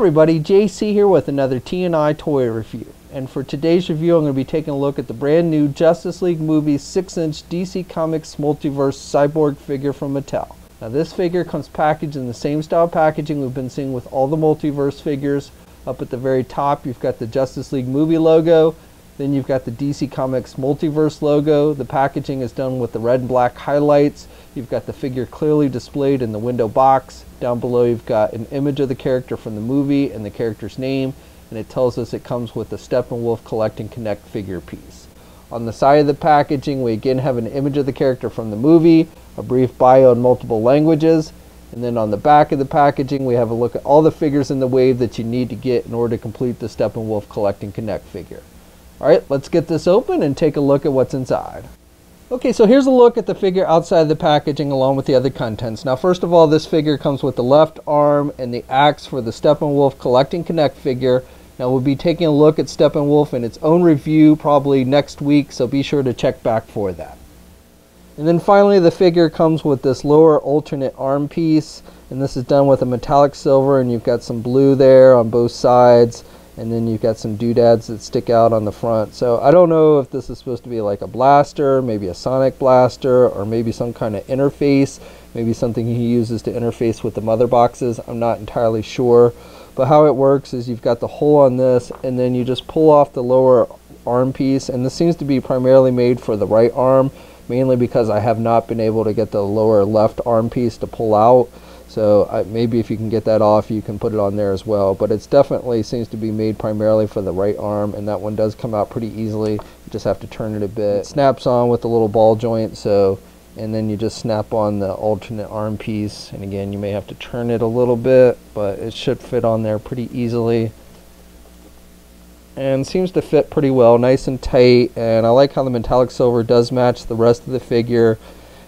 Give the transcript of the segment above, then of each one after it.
everybody, JC here with another T&I toy review. And for today's review, I'm going to be taking a look at the brand new Justice League movie 6-inch DC Comics Multiverse Cyborg figure from Mattel. Now this figure comes packaged in the same style packaging we've been seeing with all the Multiverse figures. Up at the very top, you've got the Justice League movie logo. Then you've got the DC Comics Multiverse logo. The packaging is done with the red and black highlights. You've got the figure clearly displayed in the window box. Down below you've got an image of the character from the movie and the character's name, and it tells us it comes with the Steppenwolf Collect and Connect figure piece. On the side of the packaging we again have an image of the character from the movie, a brief bio in multiple languages, and then on the back of the packaging we have a look at all the figures in the wave that you need to get in order to complete the Steppenwolf Collect and Connect figure. Alright, let's get this open and take a look at what's inside. Okay, so here's a look at the figure outside the packaging along with the other contents. Now first of all, this figure comes with the left arm and the axe for the Steppenwolf Collect and Connect figure. Now we'll be taking a look at Steppenwolf in its own review probably next week, so be sure to check back for that. And then finally the figure comes with this lower alternate arm piece, and this is done with a metallic silver, and you've got some blue there on both sides. And then you've got some doodads that stick out on the front. So I don't know if this is supposed to be like a blaster, maybe a sonic blaster, or maybe some kind of interface, maybe something he uses to interface with the mother boxes. I'm not entirely sure. But how it works is you've got the hole on this, and then you just pull off the lower arm piece. And this seems to be primarily made for the right arm, mainly because I have not been able to get the lower left arm piece to pull out. So maybe if you can get that off, you can put it on there as well. But it's definitely seems to be made primarily for the right arm, and that one does come out pretty easily. You just have to turn it a bit. It snaps on with a little ball joint, and then you just snap on the alternate arm piece. And again, you may have to turn it a little bit, but it should fit on there pretty easily. And seems to fit pretty well, nice and tight. And I like how the metallic silver does match the rest of the figure.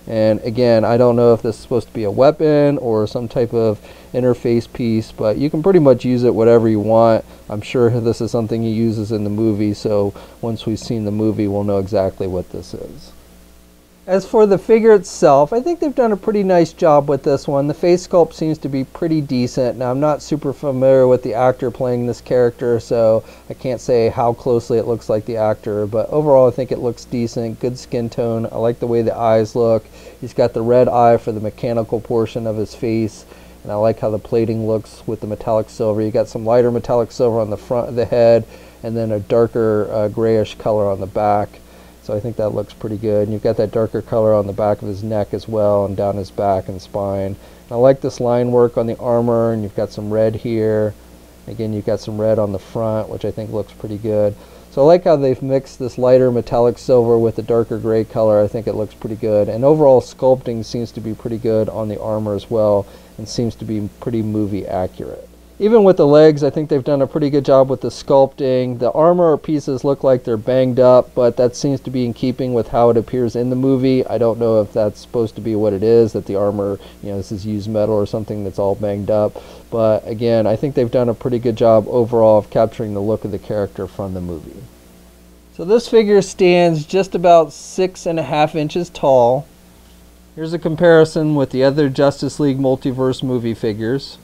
And again, I don't know if this is supposed to be a weapon or some type of interface piece, but you can pretty much use it whatever you want. I'm sure this is something he uses in the movie, so once we've seen the movie we'll know exactly what this is. As for the figure itself, I think they've done a pretty nice job with this one. The face sculpt seems to be pretty decent. Now I'm not super familiar with the actor playing this character, so I can't say how closely it looks like the actor, but overall I think it looks decent, good skin tone. I like the way the eyes look. He's got the red eye for the mechanical portion of his face, and I like how the plating looks with the metallic silver. You got some lighter metallic silver on the front of the head, and then a darker grayish color on the back. So I think that looks pretty good. And you've got that darker color on the back of his neck as well, and down his back and spine. And I like this line work on the armor, and you've got some red here. Again, you've got some red on the front, which I think looks pretty good. So I like how they've mixed this lighter metallic silver with the darker gray color. I think it looks pretty good. And overall sculpting seems to be pretty good on the armor as well, and seems to be pretty movie accurate. Even with the legs, I think they've done a pretty good job with the sculpting. The armor pieces look like they're banged up, but that seems to be in keeping with how it appears in the movie. I don't know if that's supposed to be what it is, that the armor, this is used metal or something that's all banged up. But again, I think they've done a pretty good job overall of capturing the look of the character from the movie. So this figure stands just about 6.5 inches tall. Here's a comparison with the other Justice League Multiverse movie figures.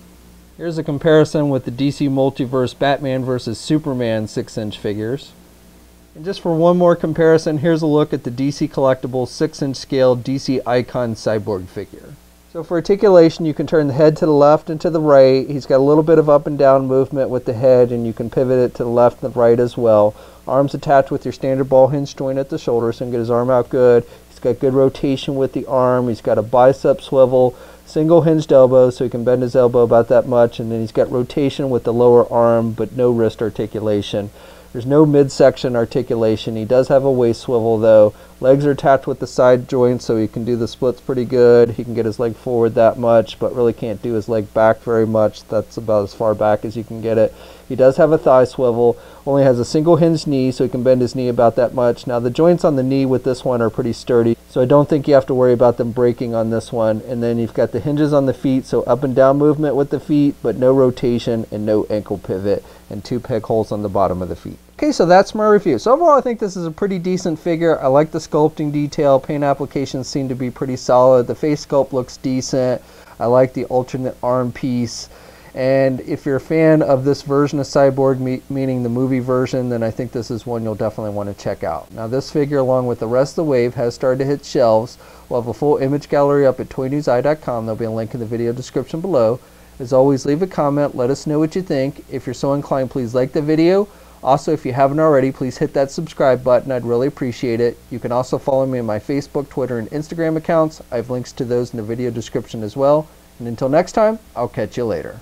Here's a comparison with the DC Multiverse Batman vs. Superman 6-inch figures. And just for one more comparison, here's a look at the DC Collectibles 6-inch scale DC Icon Cyborg figure. So for articulation, you can turn the head to the left and to the right. He's got a little bit of up and down movement with the head, and you can pivot it to the left and the right as well. Arms attached with your standard ball hinge joint at the shoulder, so you can get his arm out good. He's got good rotation with the arm. He's got a bicep swivel, single hinged elbow, so he can bend his elbow about that much, and then he's got rotation with the lower arm, but no wrist articulation. There's no midsection articulation. He does have a waist swivel though. Legs are attached with the side joints, so he can do the splits pretty good. He can get his leg forward that much, but really can't do his leg back very much. That's about as far back as you can get it. He does have a thigh swivel, only has a single hinged knee, so he can bend his knee about that much. Now the joints on the knee with this one are pretty sturdy, so I don't think you have to worry about them breaking on this one. And then you've got the hinges on the feet, so up and down movement with the feet, but no rotation and no ankle pivot, and 2 peg holes on the bottom of the feet. Okay, so that's my review. So overall I think this is a pretty decent figure. I like the sculpting detail. Paint applications seem to be pretty solid. The face sculpt looks decent. I like the alternate arm piece. And if you're a fan of this version of Cyborg, meaning the movie version, then I think this is one you'll definitely want to check out. Now this figure, along with the rest of the wave, has started to hit shelves. We'll have a full image gallery up at toynewseye.com. There'll be a link in the video description below. As always, leave a comment, let us know what you think. If you're so inclined, please like the video. Also, if you haven't already, please hit that subscribe button. I'd really appreciate it. You can also follow me on my Facebook, Twitter, and Instagram accounts. I have links to those in the video description as well. And until next time, I'll catch you later.